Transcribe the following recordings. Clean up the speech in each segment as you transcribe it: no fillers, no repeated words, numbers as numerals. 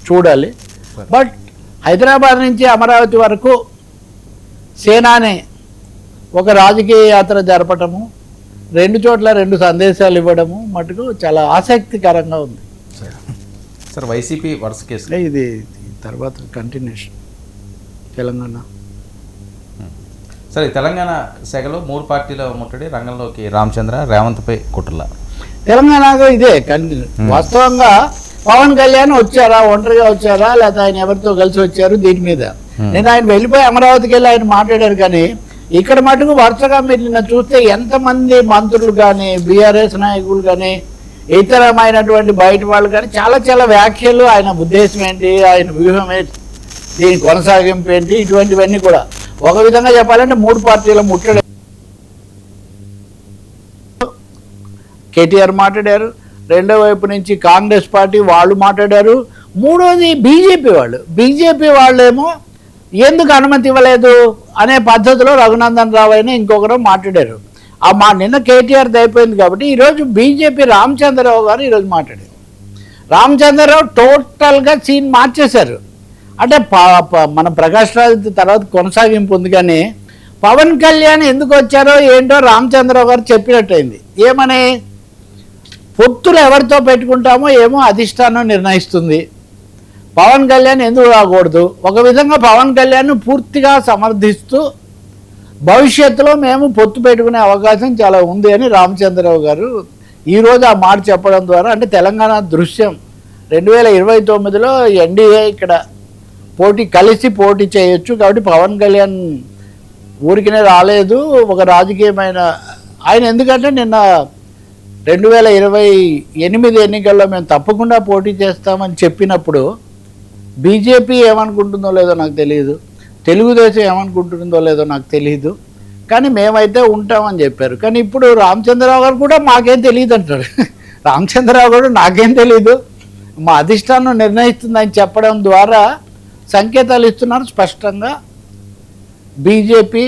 చూడాలి. బట్ హైదరాబాద్ నుంచి అమరావతి వరకు సేనాని ఒక రాజకీయ యాత్ర జరపటము, 2 చోట్ల 2 సందేశాలు ఇవ్వడము మటుకు చాలా ఆసక్తికరంగా ఉంది సార్. వైసీపీ వరుస కేసు ఇది తర్వాత కంటిన్యూషన్ తెలంగాణ. సరే, తెలంగాణ శాఖలో 3 పార్టీల ముట్టడి, రంగంలోకి రామచంద్ర, రేవంత్పై కుట్రల. తెలంగాణలో ఇదే కంటిన్యూ. వాస్తవంగా పవన్ కళ్యాణ్ వచ్చారా, ఒంటరిగా వచ్చారా, లేకపోతే ఆయన ఎవరితో కలిసి వచ్చారు, దీని మీద నేను ఆయన వెళ్ళిపోయి అమరావతికి వెళ్ళి ఆయన మాట్లాడారు. కానీ ఇక్కడ మటుకు వరుసగా మీరు నిన్న చూస్తే ఎంతమంది మంత్రులు కానీ, బీఆర్ఎస్ నాయకులు కానీ, ఇతరమైనటువంటి బయట వాళ్ళు కానీ చాలా చాలా వ్యాఖ్యలు, ఆయన ఉద్దేశం ఏంటి, ఆయన వ్యూహం ఏంటి, దీని కొనసాగింపు ఏంటి, ఇటువంటివన్నీ కూడా ఒక విధంగా చెప్పాలంటే 3 పార్టీల ముట్టడి. కేటీఆర్ మాట్లాడారు, రెండో వైపు నుంచి కాంగ్రెస్ పార్టీ వాళ్ళు మాట్లాడారు, మూడోది బీజేపీ వాళ్ళేమో ఎందుకు అనుమతి ఇవ్వలేదు అనే పద్ధతిలో రఘునందన్ రావు అయినా ఇంకొకరు మాట్లాడారు. నిన్న కేటీఆర్ అయిపోయింది కాబట్టి ఈరోజు బీజేపీ రామచంద్రరావు గారు ఈరోజు మాట్లాడారు. రామచంద్రరావు టోటల్గా సీన్ మార్చేశారు. అంటే మన ప్రకాష్ రాజ్ తర్వాత కొనసాగింపు ఉంది. కానీ పవన్ కళ్యాణ్ ఎందుకు వచ్చారో ఏంటో రామచంద్రరావు గారు చెప్పినట్టయింది. ఏమని, పొత్తులు ఎవరితో పెట్టుకుంటామో ఏమో అధిష్టానం నిర్ణయిస్తుంది, పవన్ కళ్యాణ్ ఎందుకు రాకూడదు. ఒక విధంగా పవన్ కళ్యాణ్ను పూర్తిగా సమర్థిస్తూ భవిష్యత్తులో మేము పొత్తు పెట్టుకునే అవకాశం చాలా ఉంది అని రామచంద్రరావు గారు ఈరోజు ఆ మాట చెప్పడం ద్వారా, అంటే తెలంగాణ దృశ్యం 2029లో ఎన్డీఏ ఇక్కడ కలిసి పోటీ చేయొచ్చు కాబట్టి పవన్ కళ్యాణ్ ఊరికినే రాలేదు, ఒక రాజకీయమైన ఆయన. ఎందుకంటే నిన్న 2028 ఎన్నికల్లో మేము తప్పకుండా పోటీ చేస్తామని చెప్పినప్పుడు బీజేపీ ఏమనుకుంటుందో లేదో నాకు తెలియదు, తెలుగుదేశం ఏమనుకుంటుందో లేదో నాకు తెలియదు, కానీ మేమైతే ఉంటామని చెప్పారు. కానీ ఇప్పుడు రామచంద్రరావు గారు కూడా మాకేం తెలియదు అంటారు. రామచంద్రరావు గారు నాకేం తెలీదు, మా అధిష్టానం నిర్ణయిస్తుందని చెప్పడం ద్వారా సంకేతాలు ఇస్తున్నారు స్పష్టంగా బీజేపీ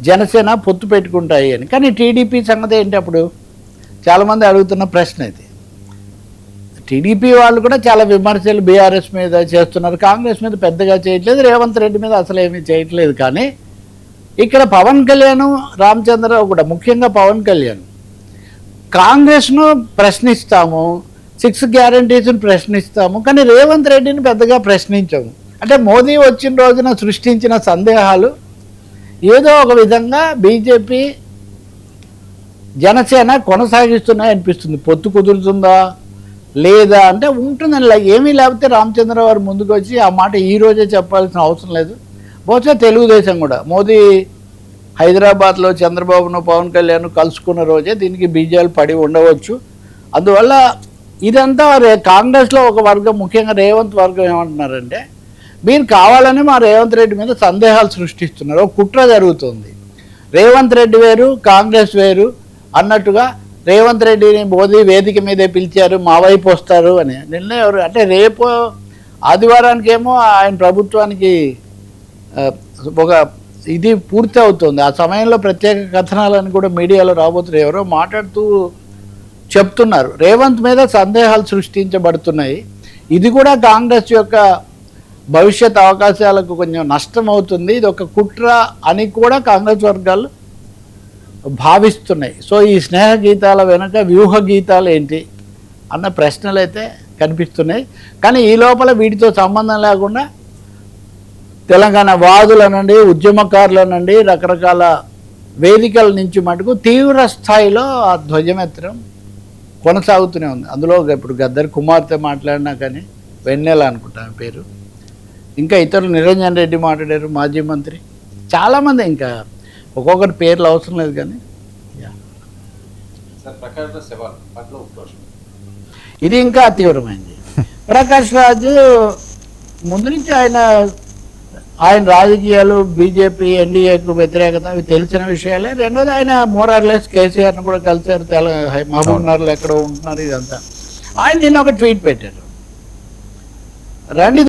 జనసేన పొత్తు పెట్టుకుంటాయి అని. కానీ టీడీపీ సంగతి ఏంటి? అప్పుడు చాలామంది అడుగుతున్న ప్రశ్న ఇది. టీడీపీ వాళ్ళు కూడా చాలా విమర్శలు బీఆర్ఎస్ మీద చేస్తున్నారు, కాంగ్రెస్ మీద పెద్దగా చేయట్లేదు, రేవంత్ రెడ్డి మీద అసలు ఏమీ చేయట్లేదు. కానీ ఇక్కడ పవన్ కళ్యాణ్, రామచంద్రరావు కూడా, ముఖ్యంగా పవన్ కళ్యాణ్ కాంగ్రెస్ను ప్రశ్నిస్తాము, 6 గ్యారంటీస్ని ప్రశ్నిస్తాము, కానీ రేవంత్ రెడ్డిని పెద్దగా ప్రశ్నించాము. అంటే మోదీ వచ్చిన రోజున సృష్టించిన సందేహాలు ఏదో ఒక విధంగా బీజేపీ జనసేన కొనసాగిస్తున్నాయి అనిపిస్తుంది. పొత్తు కుదురుతుందా లేదా అంటే ఉంటుందని, ఏమీ లేకపోతే రామచంద్రరావు గారు ముందుకు వచ్చి ఆ మాట ఈరోజే చెప్పాల్సిన అవసరం లేదు. బహుశా తెలుగుదేశం కూడా మోదీ హైదరాబాద్లో చంద్రబాబును పవన్ కళ్యాణ్ కలుసుకున్న రోజే దీనికి బీజేపీ పడి ఉండవచ్చు. అందువల్ల ఇదంతా కాంగ్రెస్లో ఒక వర్గం, ముఖ్యంగా రేవంత్ వర్గం ఏమంటున్నారంటే, మీరు కావాలని మా రేవంత్ రెడ్డి మీద సందేహాలు సృష్టిస్తున్నారు, ఒక కుట్ర జరుగుతుంది, రేవంత్ రెడ్డి వేరు కాంగ్రెస్ వేరు అన్నట్టుగా రేవంత్ రెడ్డిని మోదీ వేదిక మీదే పిలిచారు, మా వైపు వస్తారు అని. నిన్న ఎవరు అంటే రేపు ఆదివారానికేమో ఆయన ప్రభుత్వానికి ఒక ఇది పూర్తి అవుతుంది, ఆ సమయంలో ప్రత్యేక కథనాలని కూడా మీడియాలో రాబోతున్నారు. ఎవరో మాట్లాడుతూ చెప్తున్నారు రేవంత్ మీద సందేహాలు సృష్టించబడుతున్నాయి, ఇది కూడా కాంగ్రెస్ యొక్క భవిష్యత్ అవకాశాలకు కొంచెం నష్టం అవుతుంది, ఇది ఒక కుట్ర అని కూడా కాంగ్రెస్ వర్గాలు భావిస్తున్నాయి. సో ఈ స్నేహ గీతాల వెనుక వ్యూహ గీతాలు ఏంటి అన్న ప్రశ్నలు అయితే కనిపిస్తున్నాయి. కానీ ఈ లోపల వీటితో సంబంధం లేకుండా తెలంగాణ వాదులనండి, ఉద్యమకారులనండి, రకరకాల వేదికల నుంచి మటుకు తీవ్ర స్థాయిలో ఆ ధ్వజమెత్తడం కొనసాగుతూనే ఉంది. అందులో ఇప్పుడు గద్దర్ కుమార్తె మాట్లాడినా కానీ, వెన్నెల అనుకుంటాను పేరు, ఇంకా ఇతరులు నిరంజన్ రెడ్డి మాట్లాడారు, మాజీ మంత్రి, చాలామంది, ఇంకా ఒక్కొక్కరి పేర్లు అవసరం లేదు. కానీ ఇది ఇంకా తీవ్రమైంది. ప్రకాష్ రాజ్ ముందు నుంచి ఆయన రాజకీయాలు, బీజేపీ ఎన్డీఏకు వ్యతిరేకత అవి తెలిసిన విషయాలే. రెండోది ఆయన మోరార్లెస్ కేసీఆర్ను కూడా కలిసారు, మహబూబ్నగర్లో ఎక్కడో ఉంటున్నారు, ఇదంతా. ఆయన నిన్న ఒక ట్వీట్ పెట్టారు, రండి